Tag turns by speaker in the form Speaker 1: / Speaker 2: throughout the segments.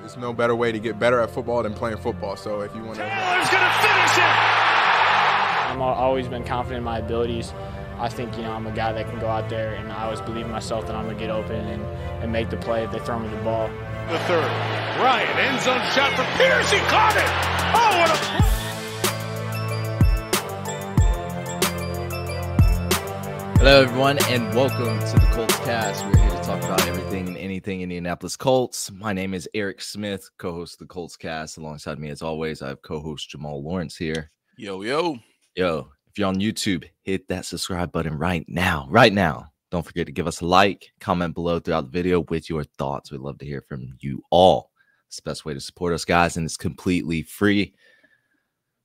Speaker 1: There's no better way to get better at football than playing football. So if you want to...
Speaker 2: Taylor's going to finish it!
Speaker 3: I've always been confident in my abilities. I think, I'm a guy that can go out there, and I always believe in myself that I'm going to get open and make the play if they throw me the ball.
Speaker 2: The third. Ryan, end zone shot for Pierce. He caught it! Oh, what a...
Speaker 4: Hello, everyone, and welcome to the Colts Cast. We're here to talk about everything and anything Indianapolis Colts. My name is Eric Smith, co-host of the Colts Cast. Alongside me, as always, I have co-host Jamal Lawrence here.
Speaker 5: Yo, yo.
Speaker 4: Yo, if you're on YouTube, hit that subscribe button right now. Right now. Don't forget to give us a like, comment below throughout the video with your thoughts. We'd love to hear from you all. It's the best way to support us, guys, and it's completely free.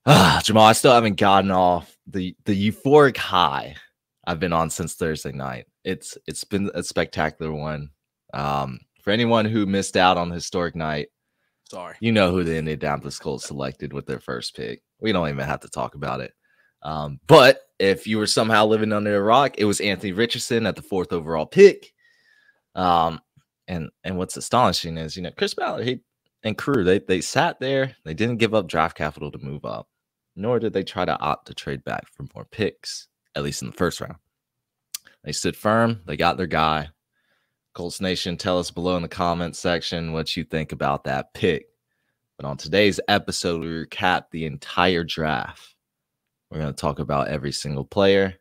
Speaker 4: Jamal, I still haven't gotten off the euphoric high I've been on since Thursday night. It's been a spectacular one. For anyone who missed out on the historic night,
Speaker 5: sorry,
Speaker 4: you know who the Indianapolis Colts selected with their first pick. We don't even have to talk about it. But if you were somehow living under a rock, it was Anthony Richardson at the 4th overall pick. And what's astonishing is, Chris Ballard and crew, they sat there. They didn't give up draft capital to move up, nor did they try to opt to trade back for more picks, at least in the first round. They stood firm. They got their guy. Colts Nation, tell us below in the comments section what you think about that pick. But on today's episode, we recap the entire draft. We're going to talk about every single player.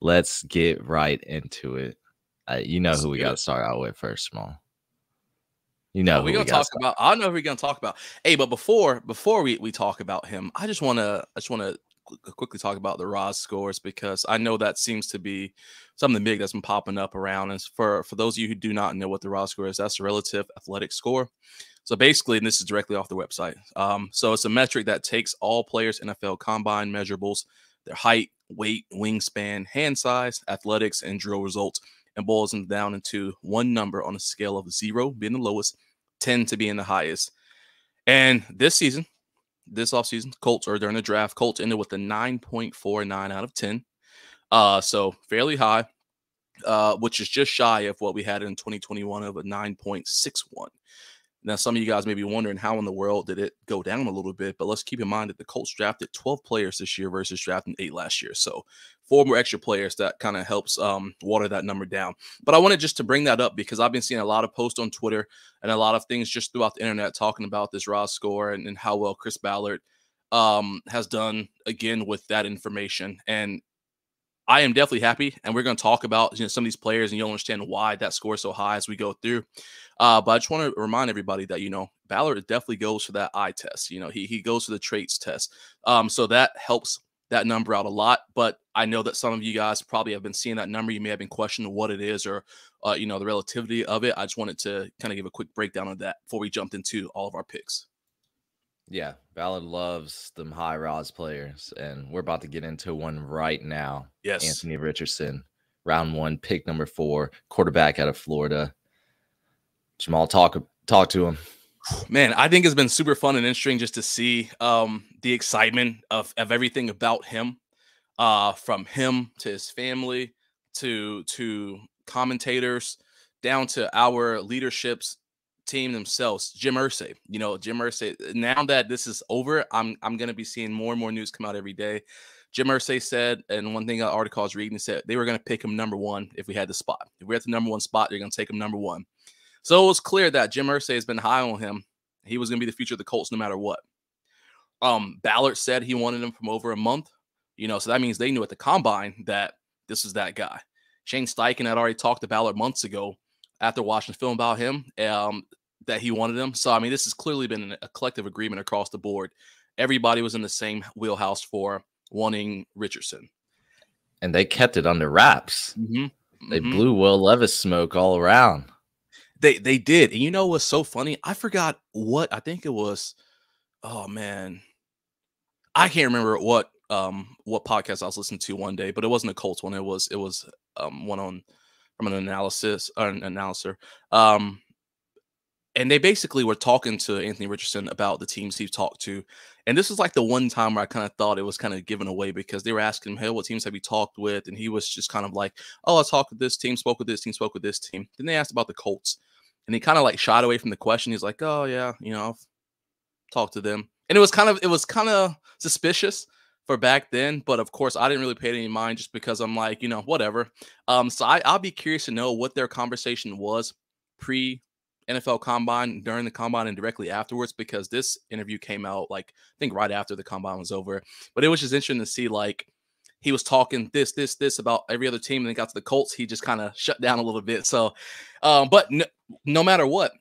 Speaker 4: Let's get right into it. You know who we got to start out with first, Jamal. You know who
Speaker 5: we're going to talk about. I know who we're going to talk about. Hey, but before we talk about him, I just want to quickly talk about the Roz scores, because I know that seems to be something big that's been popping up around. And for those of you who do not know what the Roz score is, that's a relative athletic score. So basically, and this is directly off the website. So it's a metric that takes all players' NFL combine measurables, their height, weight, wingspan, hand size, athletics, and drill results, and boils them down into one number on a scale of 0 being the lowest, 10 to being the highest. And this offseason, Colts, or during the draft, Colts ended with a 9.49 out of 10. So fairly high, which is just shy of what we had in 2021 of a 9.61. Now, some of you guys may be wondering how in the world did it go down a little bit, but let's keep in mind that the Colts drafted 12 players this year versus drafting 8 last year. So 4 more extra players, that kind of helps water that number down. But I wanted just to bring that up because I've been seeing a lot of posts on Twitter and a lot of things just throughout the internet talking about this Roz score and how well Chris Ballard has done again with that information. And I am definitely happy, and we're going to talk about some of these players, and you'll understand why that score is so high as we go through. But I just want to remind everybody that Ballard definitely goes for that eye test. He goes for the traits test, so that helps that number out a lot. But I know that some of you guys probably have been seeing that number. You may have been questioning what it is or the relativity of it. I just wanted to kind of give a quick breakdown of that before we jumped into all of our picks.
Speaker 4: Yeah, Ballard loves them high Roz players, and we're about to get into one right now.
Speaker 5: Yes.
Speaker 4: Anthony Richardson, round 1, pick number 4, quarterback out of Florida. Jamal, talk to him.
Speaker 5: Man, I think it's been super fun and interesting just to see the excitement of everything about him, from him to his family to commentators down to our leaderships team themselves. Jim Irsay, Jim Irsay, now that this is over, I'm going to be seeing more and more news come out every day. Jim Irsay said, and one thing an article I was reading said they were going to pick him number 1 if we had the spot. If we're at the number 1 spot, they're going to take him number 1. So it was clear that Jim Irsay has been high on him. He was going to be the future of the Colts no matter what. Ballard said he wanted him from over a month, so that means they knew at the combine that this was that guy. Shane Steichen had already talked to Ballard months ago after watching film about him, that he wanted him. So, this has clearly been a collective agreement across the board. Everybody was in the same wheelhouse for wanting Richardson.
Speaker 4: And they kept it under wraps.
Speaker 5: Mm-hmm.
Speaker 4: They blew Will Levis smoke all around.
Speaker 5: They did. And what's so funny? I forgot I think it was, oh, man. I can't remember what podcast I was listening to one day, but it wasn't a Colts one. It was one from an announcer. And they basically were talking to Anthony Richardson about the teams he's talked to. And this was like the one time where I kind of thought it was kind of given away, because they were asking him, hey, what teams have you talked with? And he was just kind of like, oh, I talked with this team, spoke with this team, spoke with this team. Then they asked about the Colts. And he kind of like shied away from the question. He's like, "Oh yeah, I'll talk to them." And it was kind of suspicious for back then, but of course I didn't really pay any mind just because I'm like, whatever. So I'll be curious to know what their conversation was pre NFL Combine, during the Combine, and directly afterwards, because this interview came out like I think right after the Combine was over. But it was just interesting to see like he was talking this about every other team, and then got to the Colts, he just kind of shut down a little bit. So, but no matter what,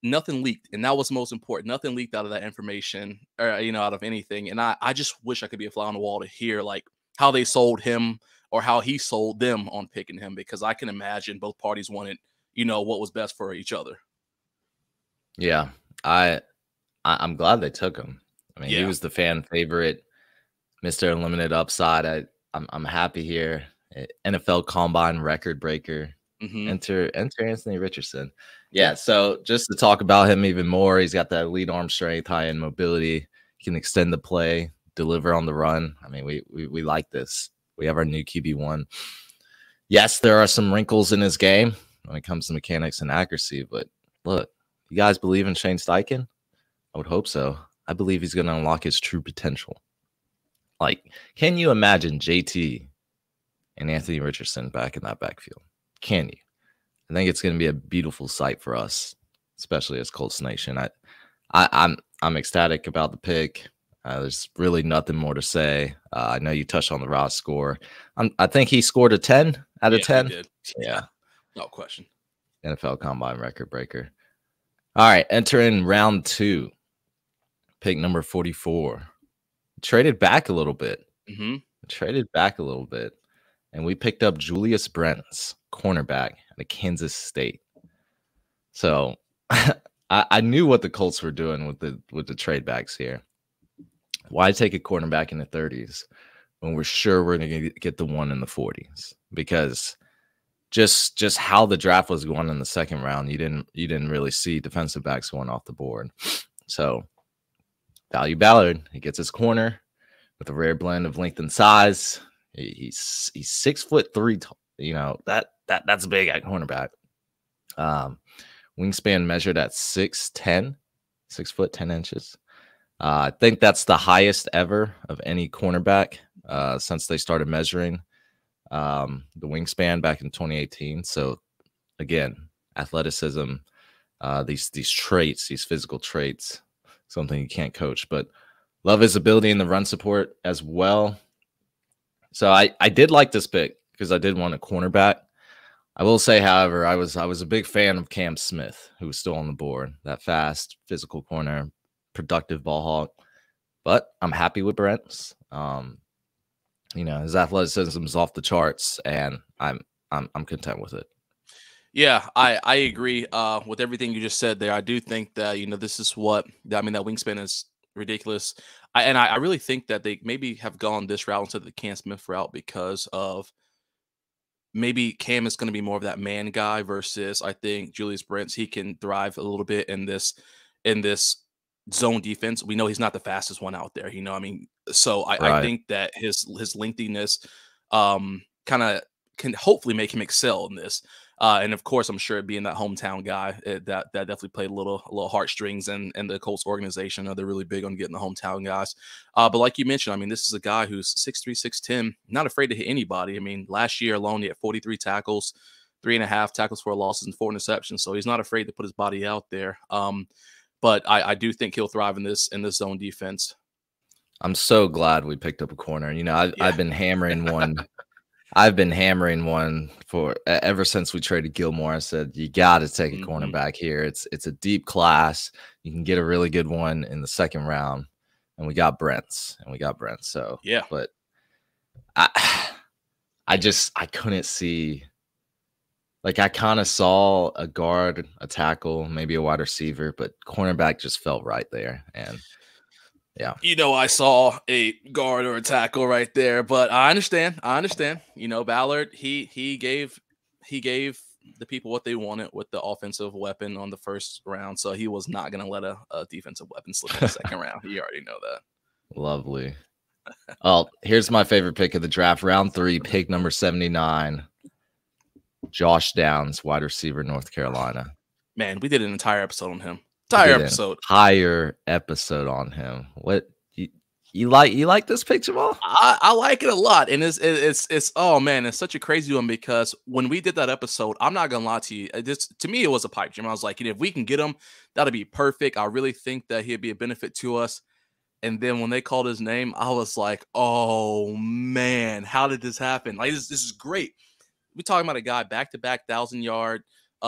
Speaker 5: nothing leaked, and that was most important. Nothing leaked out of that information, or out of anything. And I just wish I could be a fly on the wall to hear like how they sold him or how he sold them on picking him, because I can imagine both parties wanted what was best for each other.
Speaker 4: Yeah, I'm glad they took him. I mean, he was the fan favorite, Mr. Unlimited Upside. I'm happy here. NFL Combine record breaker. Enter Anthony Richardson. Yeah, so just to talk about him even more, he's got that elite arm strength, high end mobility. He can extend the play, deliver on the run. I mean, we like this. We have our new QB1. Yes, there are some wrinkles in his game when it comes to mechanics and accuracy, but look, you guys believe in Shane Steichen? I would hope so. I believe he's going to unlock his true potential. Like, can you imagine JT and Anthony Richardson back in that backfield? Can you? I think it's going to be a beautiful sight for us, especially as Colts Nation. I'm ecstatic about the pick. There's really nothing more to say. I know you touched on the raw score. I think he scored a 10 out of 10.
Speaker 5: He did.
Speaker 4: Yeah,
Speaker 5: no question.
Speaker 4: NFL Combine record breaker. All right, entering round 2, pick number 44. Traded back a little bit. Traded back a little bit, and we picked up Julius Brents, cornerback out of Kansas State. So I knew what the Colts were doing with the trade backs here. Why take a cornerback in the 30s when we're sure we're going to get the one in the 40s? Because just how the draft was going in the second round, you didn't really see defensive backs going off the board. So value Ballard, he gets his corner with a rare blend of length and size. He's 6'3", that's big at cornerback. Wingspan measured at 6'10", 6 foot 10 inches. I think that's the highest ever of any cornerback since they started measuring the wingspan back in 2018. So again, athleticism, these traits, these physical traits, something you can't coach, but love his ability in the run support as well. So I did like this pick because I did want a cornerback. I will say, however, I was a big fan of Cam Smith, who was still on the board. That fast, physical corner, productive ball hawk. But I'm happy with Brents. His athleticism is off the charts, and I'm content with it.
Speaker 5: Yeah, I agree with everything you just said there. I do think that this is that wingspan is ridiculous. I really think that they maybe have gone this route instead of the Cam Smith route because of maybe Cam is going to be more of that man guy versus I think Julius Brents, he can thrive a little bit in this zone defense. We know he's not the fastest one out there, so I think that his lengthiness kind of can hopefully make him excel in this. And of course, I'm sure being that hometown guy, that definitely played a little heartstrings and the Colts organization. They're really big on getting the hometown guys. But like you mentioned, this is a guy who's 6'3", 6'10", not afraid to hit anybody. Last year alone, he had 43 tackles, 3.5 tackles for losses and 4 interceptions. So he's not afraid to put his body out there. But I do think he'll thrive in this zone defense.
Speaker 4: I'm so glad we picked up a corner. I've been hammering one. I've been hammering one for ever since we traded Gilmore. I said, you got to take a cornerback here. It's a deep class. You can get a really good one in the second round. And we got Brents. So,
Speaker 5: yeah.
Speaker 4: But I couldn't see. Like, I kind of saw a guard, a tackle, maybe a wide receiver, but cornerback just felt right there. And yeah.
Speaker 5: I saw a guard or a tackle right there, but I understand. Ballard, he gave the people what they wanted with the offensive weapon on the first round, so he was not going to let a defensive weapon slip in the second round. You already know that.
Speaker 4: Lovely. Oh, here's my favorite pick of the draft. Round 3, pick number 79. Josh Downs, wide receiver, North Carolina.
Speaker 5: Man, we did an entire episode on him.
Speaker 4: We
Speaker 5: Entire
Speaker 4: did an
Speaker 5: episode.
Speaker 4: entire episode on him. What you like this pick, Jamal?
Speaker 5: I like it a lot, and it's oh man, it's such a crazy one because when we did that episode, I'm not gonna lie to you, to me it was a pipe dream. I was like, if we can get him, that'll be perfect. I really think that he'd be a benefit to us. And then when they called his name, I was like, oh man, how did this happen? Like this is great. We're talking about a guy back-to-back 1,000-yard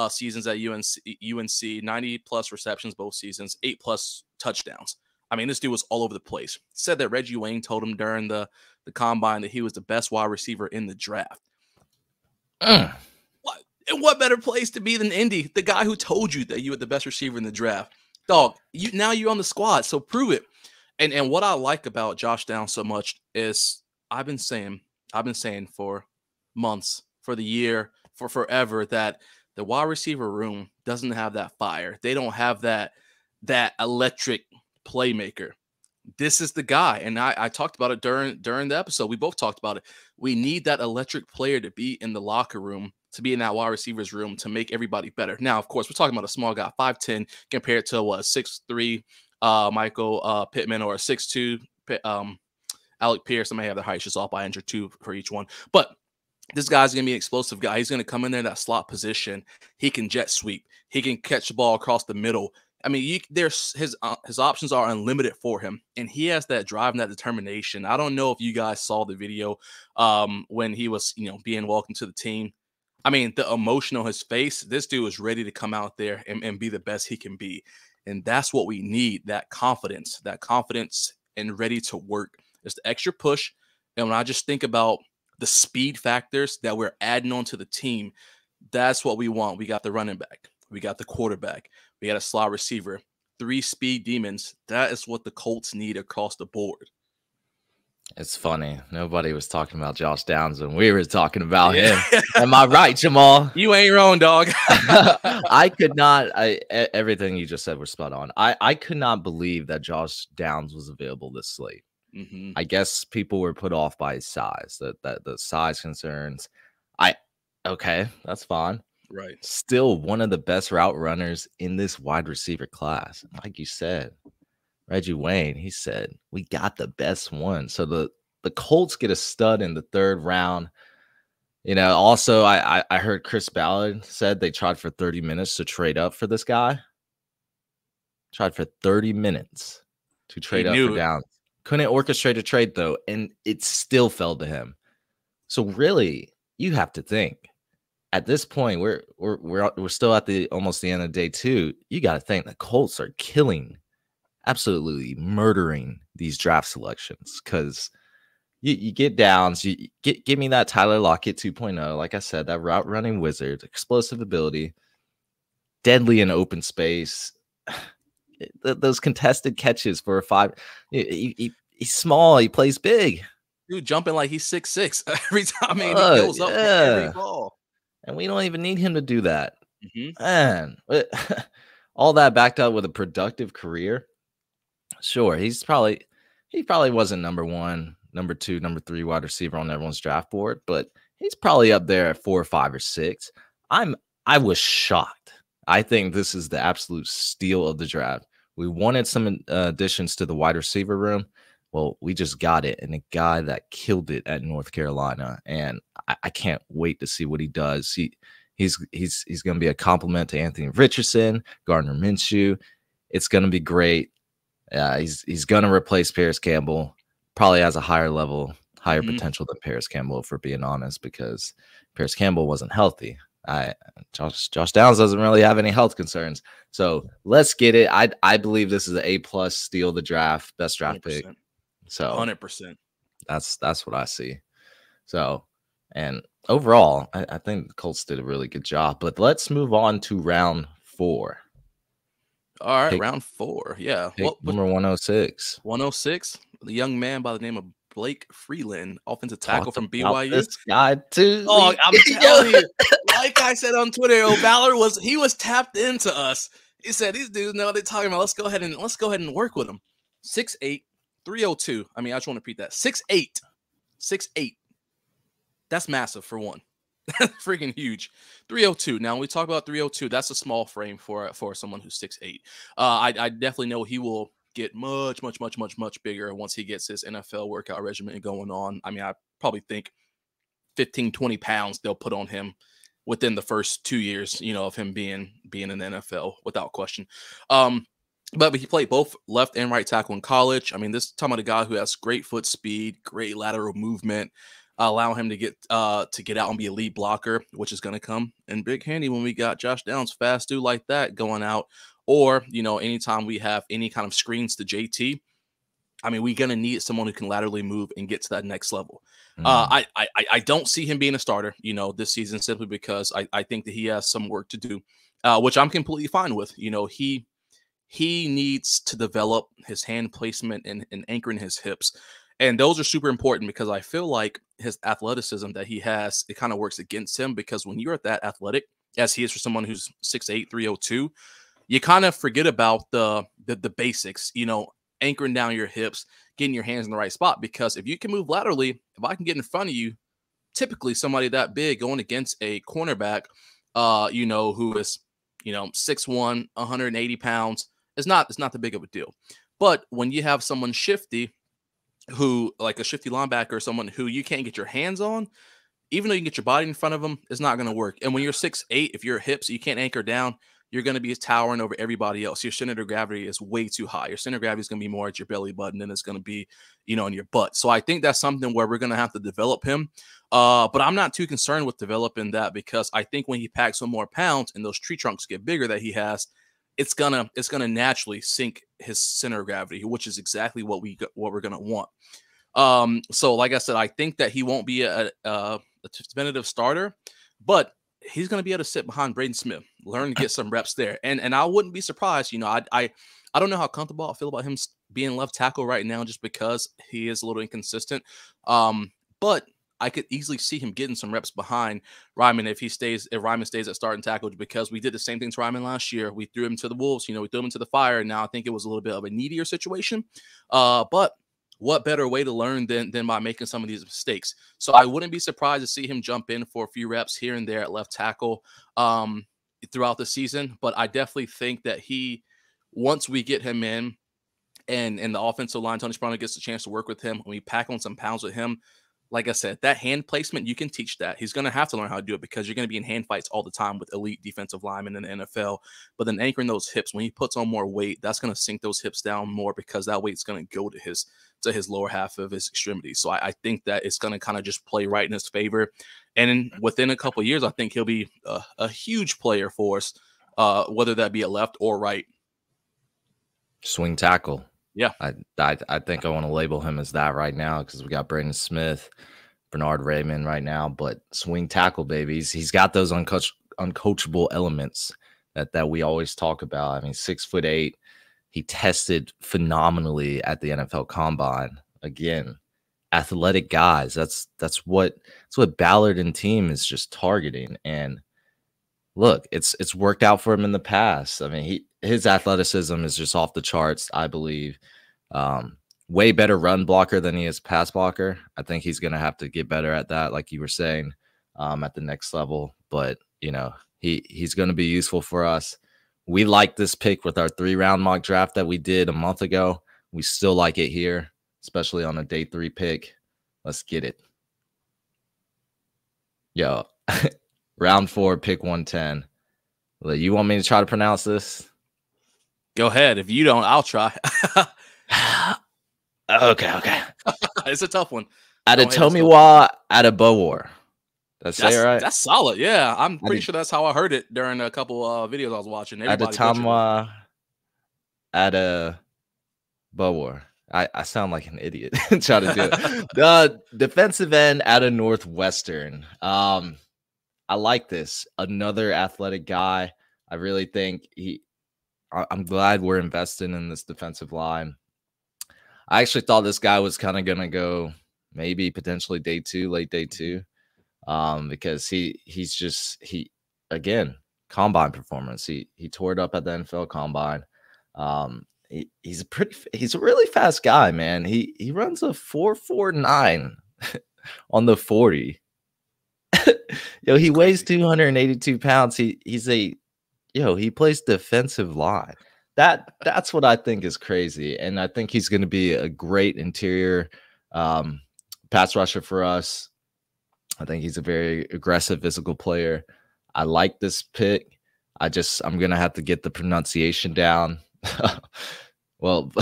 Speaker 5: seasons at UNC, 90 plus receptions both seasons, 8+ touchdowns. I mean, this dude was all over the place. Said that Reggie Wayne told him during the combine that he was the best wide receiver in the draft. What? And what better place to be than Indy? The guy who told you that you were the best receiver in the draft. Dog, now you're on the squad, so prove it. And what I like about Josh Downs so much is I've been saying for months, for the year, for forever, that the wide receiver room doesn't have that fire. They don't have that electric playmaker. This is the guy. And I talked about it during the episode. We both talked about it. We need that electric player to be in the locker room, to be in that wide receivers room, to make everybody better. Now, of course, we're talking about a small guy, 5'10", compared to what, 6'3", Michael Pittman, or a 6'2", Alec Pierce. I may have their height just off by inch or two for each one. But this guy's going to be an explosive guy. He's going to come in there in that slot position. He can jet sweep. He can catch the ball across the middle. I mean, there's his options are unlimited for him, and he has that drive and that determination. I don't know if you guys saw the video when he was, being welcomed to the team. I mean, the emotion on his face, this dude is ready to come out there and be the best he can be. And that's what we need, that confidence and ready to work. It's the extra push. And when I just think about the speed factors that we're adding on to the team, that's what we want. We got the running back. We got the quarterback. We got a slot receiver. 3 speed demons. That is what the Colts need across the board.
Speaker 4: It's funny. Nobody was talking about Josh Downs when we were talking about him. Am I right, Jamal?
Speaker 5: You ain't wrong, dog.
Speaker 4: I could not. Everything you just said was spot on. I could not believe that Josh Downs was available this late.
Speaker 5: Mm-hmm.
Speaker 4: I guess people were put off by his size. That the size concerns. Okay, that's fine.
Speaker 5: Right.
Speaker 4: Still one of the best route runners in this wide receiver class. Like you said, Reggie Wayne, he said, we got the best one. So the Colts get a stud in the 3rd round. Also, I heard Chris Ballard said they tried for 30 minutes to trade up for this guy. Tried for 30 minutes to trade up for Downs. Couldn't orchestrate a trade, though, and it still fell to him. So really, you have to think. At this point, we're still at almost the end of day 2. You got to think the Colts are killing, absolutely murdering these draft selections, because you get Downs, you give me that Tyler Lockett 2.0. Like I said, that route running wizard, explosive ability, deadly in open space. Those contested catches for a 5. He's small. He plays big.
Speaker 5: Dude jumping like he's 6'6" every time. He goes up for every ball.
Speaker 4: And we don't even need him to do that.
Speaker 5: Mm-hmm.
Speaker 4: Man, all that backed up with a productive career. Sure, he probably wasn't number 1, number 2, number 3 wide receiver on everyone's draft board, but he's probably up there at 4, 5, or 6. I was shocked. I think this is the absolute steal of the draft. We wanted some additions to the wide receiver room. Well, we just got it, and a guy that killed it at North Carolina, and I can't wait to see what he does. He's going to be a compliment to Anthony Richardson, Gardner Minshew. It's going to be great. He's going to replace Paris Campbell. Probably has a higher potential than Paris Campbell, if we're being honest, because Paris Campbell wasn't healthy. Josh Downs doesn't really have any health concerns. So let's get it. I believe this is an A+ steal of the draft, best draft 100%. Pick. So
Speaker 5: 100%.
Speaker 4: That's what I see. So, and overall, I think the Colts did a really good job. But let's move on to round 4.
Speaker 5: All right, round 4. Yeah.
Speaker 4: Number 106.
Speaker 5: 106. The young man by the name of Blake Freeland, offensive tackle from BYU.
Speaker 4: This guy too.
Speaker 5: Oh, I'm telling you, like I said on Twitter, Ballard was tapped into us. He said, these dudes know what they're talking about. Let's go ahead and work with them. 6'8", 302. I mean, I just want to repeat that. 6'8". That's massive for one. Freaking huge. 302. Now, when we talk about 302, that's a small frame for someone who's 6'8". I definitely know he will get much bigger once he gets his NFL workout regimen going on. I mean, I probably think 15, 20 pounds they'll put on him within the first 2 years, of him being in the NFL without question. But he played both left and right tackle in college. I mean, this is talking about a guy who has great foot speed, great lateral movement, allow him to get out and be a lead blocker, which is going to come in big handy when we got Josh Downs, fast dude like that going out, or anytime we have any kind of screens to JT. I mean, we're going to need someone who can laterally move and get to that next level. I don't see him being a starter, this season, simply because I think that he has some work to do, which I'm completely fine with. He needs to develop his hand placement and anchoring his hips. And those are super important because I feel like his athleticism that he has, it kind of works against him, because when you're at that athletic, as he is for someone who's 6'8", 302, you kind of forget about the basics, anchoring down your hips, getting your hands in the right spot. Because if you can move laterally, if I can get in front of you, typically somebody that big going against a cornerback, who is, 6'1", 180 pounds, it's not that big of a deal. But when you have someone shifty, who like a shifty linebacker, or someone who you can't get your hands on, even though you can get your body in front of them, it's not going to work. And when you're 6'8", if you're hips, you can't anchor down, you're going to be towering over everybody else. Your center of gravity is way too high. Your center of gravity is going to be more at your belly button than it's going to be, in your butt. So I think that's something where we're going to have to develop him. But I'm not too concerned with developing that, because I think when he packs some more pounds and those tree trunks get bigger that he has, it's gonna naturally sink his center of gravity, which is exactly what we're gonna want. So like I said, I think that he won't be a definitive starter, but he's gonna be able to sit behind Braden Smith, learn to get some reps there, and I wouldn't be surprised. I don't know how comfortable I feel about him being left tackle right now, just because he is a little inconsistent. But I could easily see him getting some reps behind Ryman if Ryman stays at starting tackle, because we did the same thing to Ryman last year. We threw him to the wolves, we threw him into the fire, and now I think it was a little bit of a needier situation. But what better way to learn than by making some of these mistakes? So I wouldn't be surprised to see him jump in for a few reps here and there at left tackle throughout the season. But I definitely think that once we get him in and the offensive line, Tony Sprono gets a chance to work with him, when we pack on some pounds with him, like I said, that hand placement, you can teach that. He's going to have to learn how to do it, because you're going to be in hand fights all the time with elite defensive linemen in the NFL. But then anchoring those hips, when he puts on more weight, that's going to sink those hips down more, because that weight's going to go to his lower half of his extremities. So I think that it's going to kind of just play right in his favor. And within a couple of years, I think he'll be a huge player for us, whether that be at left or right.
Speaker 4: Swing tackle.
Speaker 5: Yeah,
Speaker 4: I think I want to label him as that right now, because we got Braden Smith, Bernard Raymond right now, but swing tackle, babies. He's got those uncoachable elements that we always talk about. I mean, 6'8". He tested phenomenally at the NFL Combine. Again, athletic guys. That's what Ballard and team is just targeting. And look, it's worked out for him in the past. I mean, his athleticism is just off the charts, I believe. Way better run blocker than he is pass blocker. I think he's going to have to get better at that, like you were saying, at the next level. But, he's going to be useful for us. We like this pick with our 3-round mock draft that we did a month ago. We still like it here, especially on a day 3 pick. Let's get it. Yo, round 4, pick 110. You want me to try to pronounce this?
Speaker 5: Go ahead. If you don't, I'll try.
Speaker 4: Okay.
Speaker 5: It's a tough one.
Speaker 4: Adetomiwa Adebowor. That's it, right?
Speaker 5: That's solid. Yeah, I'm pretty sure that's how I heard it during a couple videos I was watching.
Speaker 4: Adetomiwa Adebowor. I sound like an idiot trying to do it. The defensive end out of Northwestern. I like this. Another athletic guy. I really think I'm glad we're investing in this defensive line. I actually thought this guy was kind of going to go maybe potentially late day 2, because he's again, combine performance. He tore it up at the NFL Combine. He's a really fast guy, man. He runs a 4.49 on the 40. Yo, he
Speaker 5: It's
Speaker 4: weighs
Speaker 5: crazy.
Speaker 4: 282 pounds. He plays defensive line. That's what I think is crazy. And I think he's gonna be a great interior um, pass rusher for us. I think he's a very aggressive physical player. I like this pick. I'm gonna have to get the pronunciation down. Well,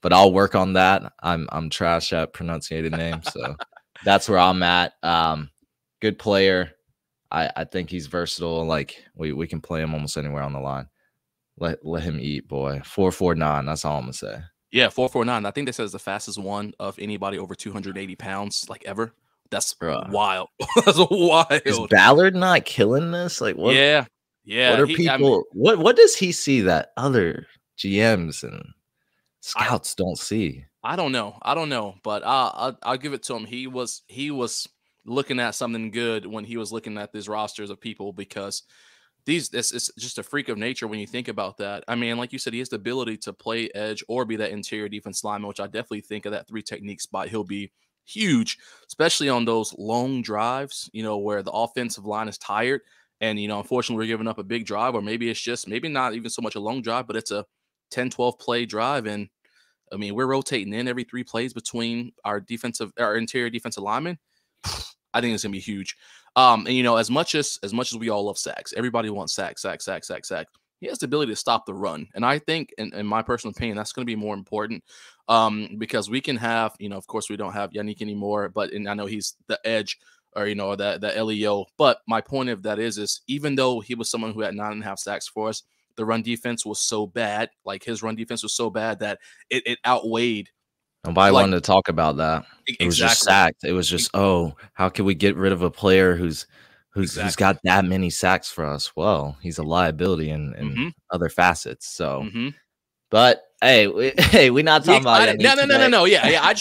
Speaker 4: but I'll work on that. I'm trash at pronouncing names, so that's where I'm at. Good player. I think he's versatile. Like we can play him almost anywhere on the line. Let him eat, boy. 4.49. That's all I'm gonna say.
Speaker 5: Yeah, 4.49. I think they said it's the fastest one of anybody over 280 pounds, like ever. That's
Speaker 4: Bruh.
Speaker 5: wild. That's
Speaker 4: Is
Speaker 5: wild.
Speaker 4: Ballard not killing this? Like what?
Speaker 5: Yeah,
Speaker 4: What
Speaker 5: yeah.
Speaker 4: are
Speaker 5: I mean,
Speaker 4: people? What does he see that other GMs and scouts don't see?
Speaker 5: I don't know. I don't know, but I'll give it to him. He was looking at something good when he was looking at these rosters of people because this is just a freak of nature when you think about that. I mean, like you said, he has the ability to play edge or be that interior defense lineman, which I definitely think of that three technique spot. He'll be huge, especially on those long drives, where the offensive line is tired. And, unfortunately, we're giving up a big drive, or maybe it's just maybe not even so much a long drive, but it's a 10, 12 play drive. And I mean, we're rotating in every 3 plays between our interior defensive linemen. I think it's gonna be huge. And as much as we all love sacks, everybody wants sacks. He has the ability to stop the run, and I think, in my personal opinion, that's going to be more important. Because we can have, of course, we don't have Yannick anymore, but I know he's the edge or the LEO. But my point of that is even though he was someone who had 9.5 sacks for us, the run defense was so bad. Like his run defense was so bad that it outweighed.
Speaker 4: Nobody
Speaker 5: Like
Speaker 4: wanted to talk about that. It was just
Speaker 5: exactly,
Speaker 4: sacked. It was just, oh, how can we get rid of a player who's
Speaker 5: exactly.
Speaker 4: got that many sacks for us? Well, he's a liability in other facets. So,
Speaker 5: Mm-hmm.
Speaker 4: but hey, we're not
Speaker 5: We
Speaker 4: talking about
Speaker 5: excited.
Speaker 4: Yannick today.
Speaker 5: No. Yeah.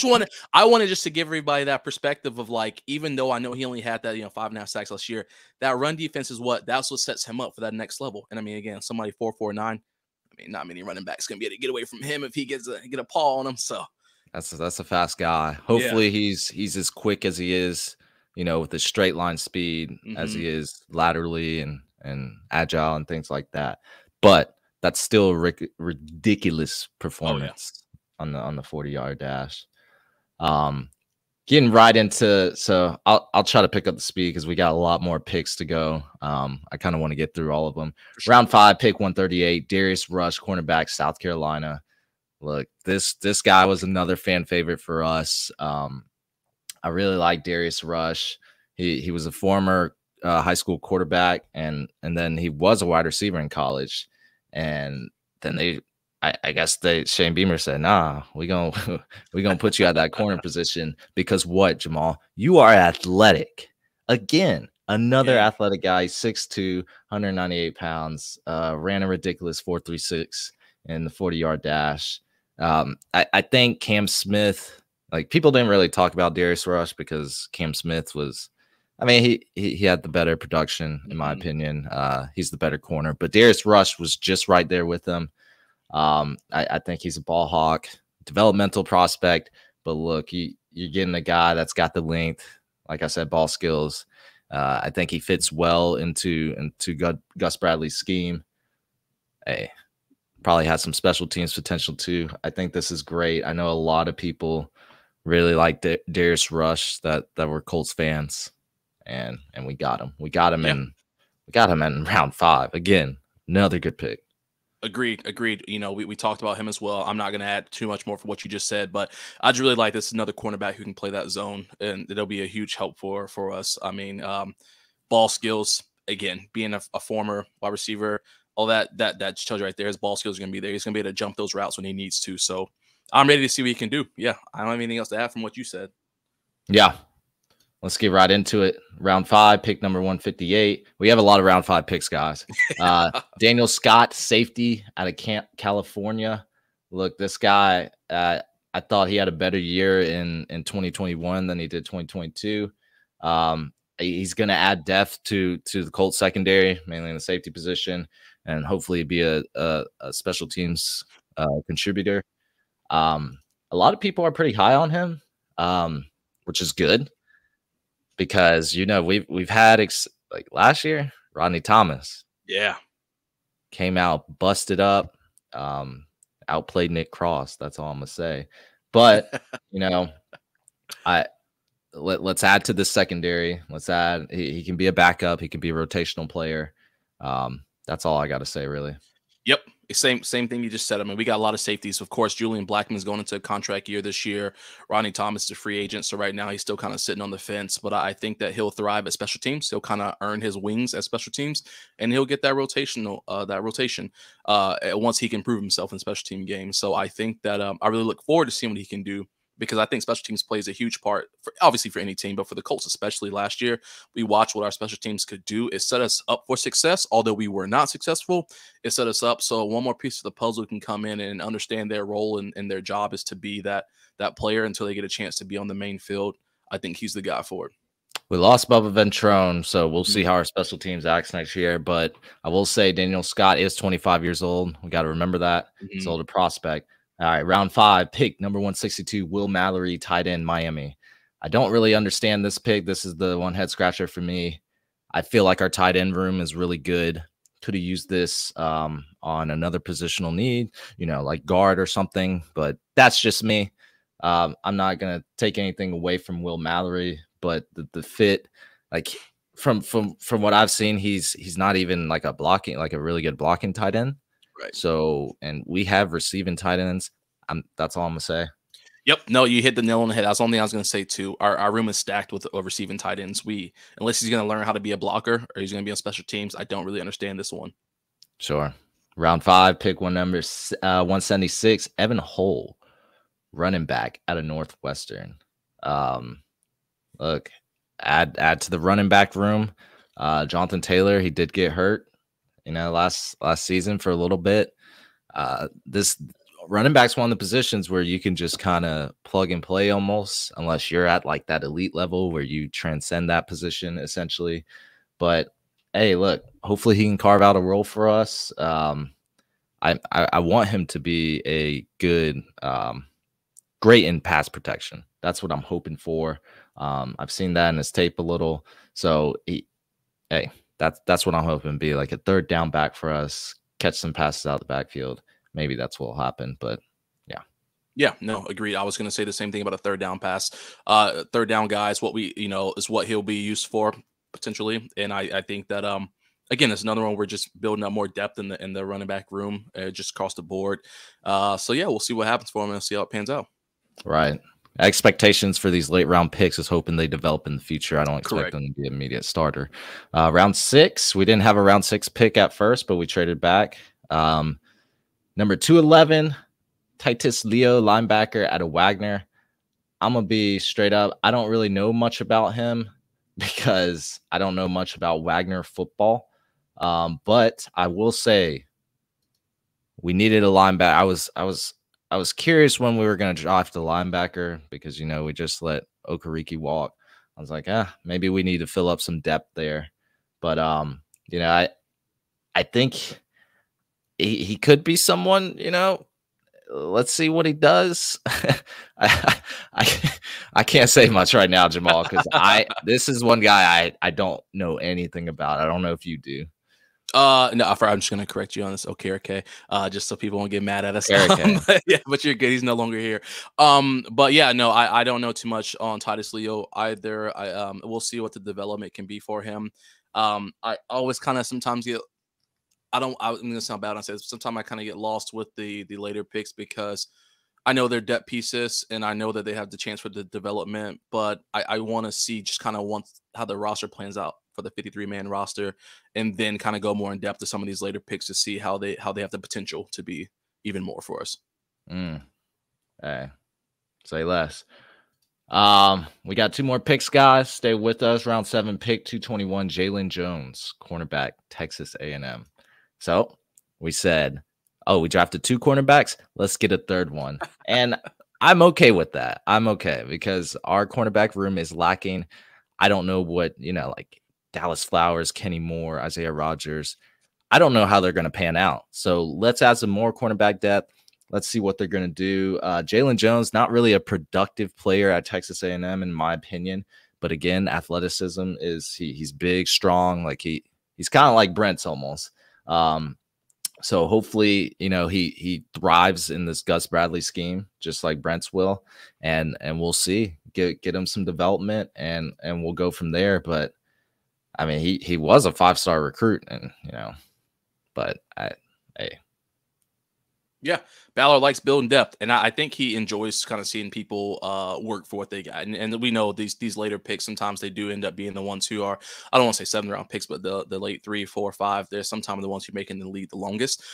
Speaker 5: I wanted just to give everybody that perspective of like, even though I know he only had that 5.5 sacks last year, that run defense is that's what sets him up for that next level. And I mean, again, somebody 4.49. I mean, not many running backs gonna be able to get away from him if he get a paw on him. So
Speaker 4: That's a fast guy.
Speaker 5: yeah.
Speaker 4: Hopefully he's as quick as he is, with the straight line speed as he is laterally and agile and things like that. But that's still a ridiculous performance on the 40-yard dash. Getting right into, so I'll try to pick up the speed because we got a lot more picks to go. I kind of want to get through all of them.
Speaker 5: Sure.
Speaker 4: Round 5, pick 138, Darius Rush, cornerback, South Carolina. Look, this guy was another fan favorite for us. I really like Darius Rush. He was a former high school quarterback, and then he was a wide receiver in college. And then I guess Shane Beamer said, "Nah, we gonna put you at that corner position because what, Jamal? You are athletic. Again, another athletic guy, 6'2", 198 pounds, ran a ridiculous 4.36 in the 40-yard dash." I think Cam Smith, like people didn't really talk about Darius Rush because Cam Smith was, I mean, he had the better production in my opinion. He's the better corner, but Darius Rush was just right there with him. I think he's a ball hawk, developmental prospect, but look, you're getting a guy that's got the length, like I said, ball skills. I think he fits well into Gus Bradley's scheme. Hey, probably has some special teams potential too. I think this is great. I know a lot of people really like Darius Rush that were Colts fans, and we got him. We got him in round 5. Again, another good pick.
Speaker 5: Agreed. We talked about him as well. I'm not going to add too much more for what you just said, but I just really like this another cornerback who can play that zone, and it'll be a huge help for us. I mean, ball skills, again, being a former wide receiver, all that tells you right there, his ball skills are going to be there. He's going to be able to jump those routes when he needs to. So I'm ready to see what he can do. Yeah, I don't have anything else to add from what you said.
Speaker 4: Yeah. Let's get right into it. Round 5, pick number 158. We have a lot of round 5 picks, guys. Daniel Scott, safety out of California. Look, this guy, I thought he had a better year in 2021 than he did 2022. He's going to add depth to the Colts secondary, mainly in the safety position, and hopefully be a special teams contributor. A lot of people are pretty high on him, which is good. because we've had like last year, Rodney Thomas
Speaker 5: Yeah.
Speaker 4: came out busted up, outplayed Nick Cross. That's all I'm gonna say. But let's add to the secondary. Let's add. He can be a backup. He can be a rotational player. That's all I got to say, really.
Speaker 5: Yep. Same thing you just said. I mean, we got a lot of safeties. Of course, Julian Blackmon's going into a contract year this year. Rodney Thomas is a free agent. So right now he's still kind of sitting on the fence. But I think that he'll thrive at special teams. He'll kind of earn his wings at special teams, and he'll get that rotation once he can prove himself in special team games. So I think that I really look forward to seeing what he can do, because I think special teams plays a huge part, obviously for any team, but for the Colts especially. Last year, we watched what our special teams could do. It set us up for success, although we were not successful. It set us up so one more piece of the puzzle can come in and understand their role, and their job is to be that player until they get a chance to be on the main field. I think he's the guy for it.
Speaker 4: We lost Bubba Ventrone, so we'll see how our special teams acts next year. But I will say Daniel Scott is 25 years old. We got to remember that. He's an older prospect. All right, round 5, pick number 162, Will Mallory, tight end, Miami. I don't really understand this pick. This is the one head scratcher for me. I feel like our tight end room is really good. Could have used this on another positional need, like guard or something, but that's just me. I'm not going to take anything away from Will Mallory, but the fit, like from what I've seen, he's not even like a really good blocking tight end.
Speaker 5: Right.
Speaker 4: So, and we have receiving tight ends. That's all I'm gonna say.
Speaker 5: Yep. No, you hit the nail on the head. That's the only thing I was gonna say too. Our room is stacked with receiving tight ends. Unless he's gonna learn how to be a blocker or he's gonna be on special teams, I don't really understand this one.
Speaker 4: Sure. Round 5, pick number 176, Evan Hull, running back out of Northwestern. Look, add to the running back room. Jonathan Taylor, he did get hurt. Last season for a little bit. This running back's one of the positions where you can just kind of plug and play almost, unless you're at like that elite level where you transcend that position essentially. But hey, look, hopefully he can carve out a role for us. I want him to be a good, great in pass protection. That's what I'm hoping for. I've seen that in his tape a little. So that's what I'm hoping to be, like a third down back for us, catch some passes out the backfield. Maybe that's what will happen, but yeah.
Speaker 5: Yeah, no, agreed. I was going to say the same thing about a third down pass. Third down guys, is what he'll be used for potentially. And I think that, again, it's another one we're just building up more depth in the running back room, just across the board. So yeah, we'll see what happens for him and see how it pans out.
Speaker 4: Right. Expectations for these late round picks is hoping they develop in the future. I don't expect them to be an immediate starter. Round 6, we didn't have a round 6 pick at first, but we traded back. Number 211, Titus Leo, linebacker out of Wagner. I'm going to be straight up. I don't really know much about him because I don't know much about Wagner football. But I will say we needed a linebacker. I was curious when we were going to draft the linebacker because, we just let Okereke walk. I was like, maybe we need to fill up some depth there. But, I think he could be someone, let's see what he does. I can't say much right now, Jamal, because this is one guy I don't know anything about. I don't know if you do.
Speaker 5: No, I'm just gonna correct you on this. Okay. Just so people won't get mad at us. But you're good. He's no longer here. But yeah, no, I don't know too much on Titus Leo either. We'll see what the development can be for him. I always kind of sometimes get. I'm gonna sound bad on this. Sometimes I kind of get lost with the later picks because I know they're depth pieces and I know that they have the chance for the development, but I want to see just kind of how the roster plans out for the 53-man roster, and then kind of go more in depth to some of these later picks to see how they have the potential to be even more for us.
Speaker 4: Hey, say less. We got 2 more picks, guys. Stay with us. Round 7 pick 221, Jalen Jones, cornerback, Texas A&M. So we said, we drafted 2 cornerbacks. Let's get a third one. And I'm okay with that. I'm okay because our cornerback room is lacking. I don't know what, like Dallas Flowers, Kenny Moore, Isaiah Rodgers. I don't know how they're going to pan out. So let's add some more cornerback depth. Let's see what they're going to do. Jalen Jones, not really a productive player at Texas A&M, in my opinion, But again, athleticism is he's big, strong. Like he's kind of like Brent's almost. So hopefully, he thrives in this Gus Bradley scheme, just like Brent's will, and we'll see. Get him some development, and we'll go from there. But I mean, he was a 5-star recruit, and but hey.
Speaker 5: Yeah, Ballard likes building depth, and I think he enjoys kind of seeing people work for what they got. And we know these later picks, sometimes they do end up being the ones who are, I don't want to say 7th-round picks, but the late 3, 4, 5. They're sometimes the ones who are making the lead the longest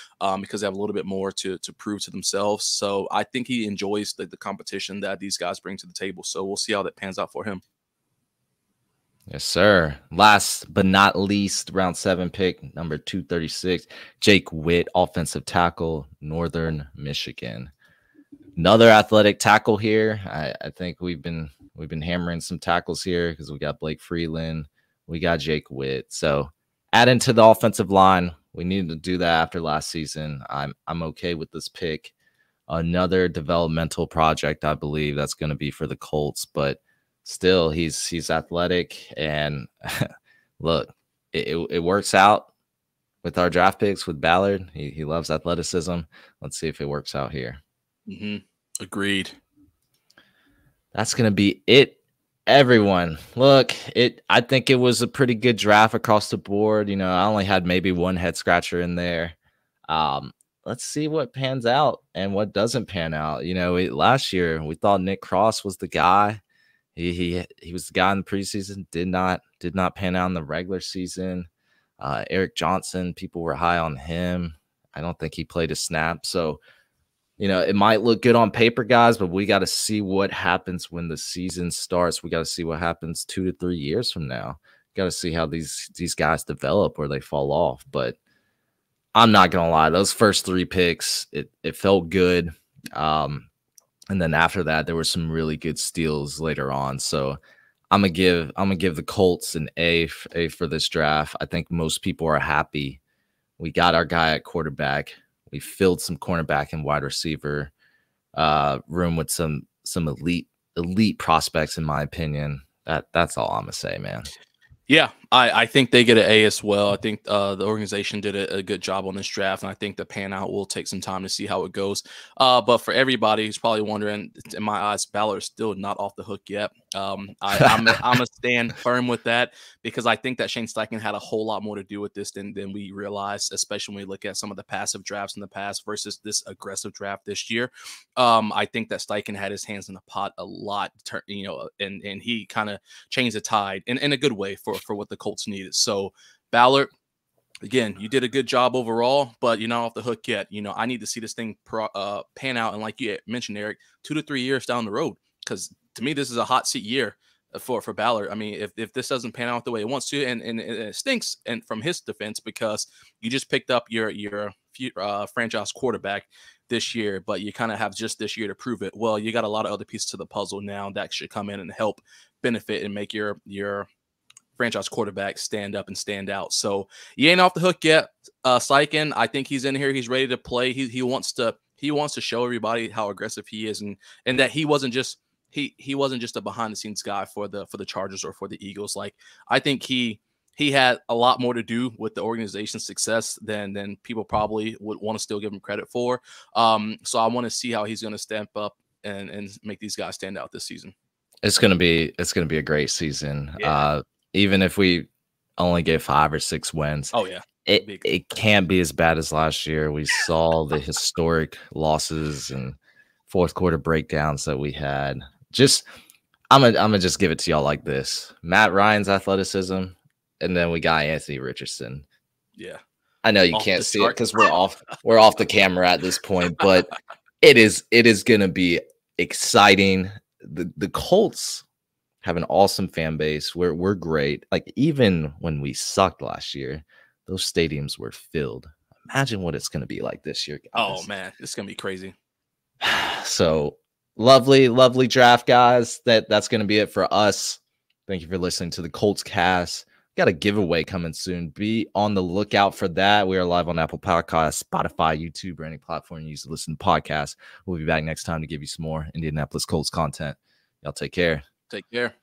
Speaker 5: because they have a little bit more to prove to themselves. So I think he enjoys the competition that these guys bring to the table. So we'll see how that pans out for him.
Speaker 4: Yes, sir. Last but not least, round 7 pick, number 236, Jake Witt, offensive tackle, Northern Michigan. Another athletic tackle here. I think we've been hammering some tackles here because we got Blake Freeland, we got Jake Witt. So adding to the offensive line, we needed to do that after last season. I'm okay with this pick. Another developmental project, I believe, that's going to be for the Colts, but still, he's athletic, and look, it works out with our draft picks with Ballard. He loves athleticism. Let's see if it works out here.
Speaker 5: Agreed.
Speaker 4: That's gonna be it, everyone. Look, I think it was a pretty good draft across the board. I only had maybe one head scratcher in there. Let's see what pans out and what doesn't pan out. Last year we thought Nick Cross was the guy. He was the guy in the preseason, did not pan out in the regular season. Eric Johnson, people were high on him. I don't think he played a snap. So, it might look good on paper, guys, but we got to see what happens when the season starts. We got to see what happens 2 to 3 years from now. Got to see how these guys develop or they fall off. But I'm not going to lie. Those first 3 picks, it felt good. And then after that, there were some really good steals later on. So I'm gonna give the Colts an A for this draft. I think most people are happy. We got our guy at quarterback. We filled some cornerback and wide receiver room with some elite prospects, in my opinion. That's all I'm gonna say, man.
Speaker 5: Yeah, I think they get an A as well. I think the organization did a good job on this draft, and I think the pan out will take some time to see how it goes. But for everybody who's probably wondering, in my eyes, Ballard is still not off the hook yet. I'm gonna stand firm with that because I think that Shane Steichen had a whole lot more to do with this than we realized, especially when we look at some of the passive drafts in the past versus this aggressive draft this year. I think that Steichen had his hands in the pot a lot, and he kind of changed the tide in a good way for what the Colts needed. So Ballard, again, you did a good job overall, but you're not off the hook yet. I need to see this thing pan out. And like you mentioned, Eric, 2 to 3 years down the road, because to me, this is a hot seat year for Ballard. I mean, if this doesn't pan out the way it wants to, and it stinks, and from his defense, because you just picked up your franchise quarterback this year, but you kind of have just this year to prove it. Well, you got a lot of other pieces to the puzzle now that should come in and help benefit and make your franchise quarterback stand up and stand out. So you ain't off the hook yet. Steichen, I think he's in here. He's ready to play. He wants to show everybody how aggressive he is, and that he wasn't just a behind the scenes guy for the Chargers or for the Eagles. Like, I think he had a lot more to do with the organization's success than people probably would want to still give him credit for. So I want to see how he's going to step up and make these guys stand out this season.
Speaker 4: It's gonna be a great season. Yeah. Even if we only get 5 or 6 wins, it can't be as bad as last year. We saw the historic losses and fourth quarter breakdowns that we had. I'm gonna just give it to y'all like this: Matt Ryan's athleticism, and then we got Anthony Richardson.
Speaker 5: Yeah,
Speaker 4: I know you can't see it because we're off the camera at this point, but it is gonna be exciting. The Colts have an awesome fan base. We're great. Like, even when we sucked last year, those stadiums were filled. Imagine what it's going to be like this year, guys.
Speaker 5: Oh man, it's going to be crazy.
Speaker 4: So lovely draft, guys. That's going to be it for us. Thank you for listening to the Colts cast. Got a giveaway coming soon. Be on the lookout for that. We are live on Apple Podcasts, Spotify, YouTube, or any platform you use to listen to podcasts. We'll be back next time to give you some more Indianapolis Colts content. Y'all take care.
Speaker 5: Take care.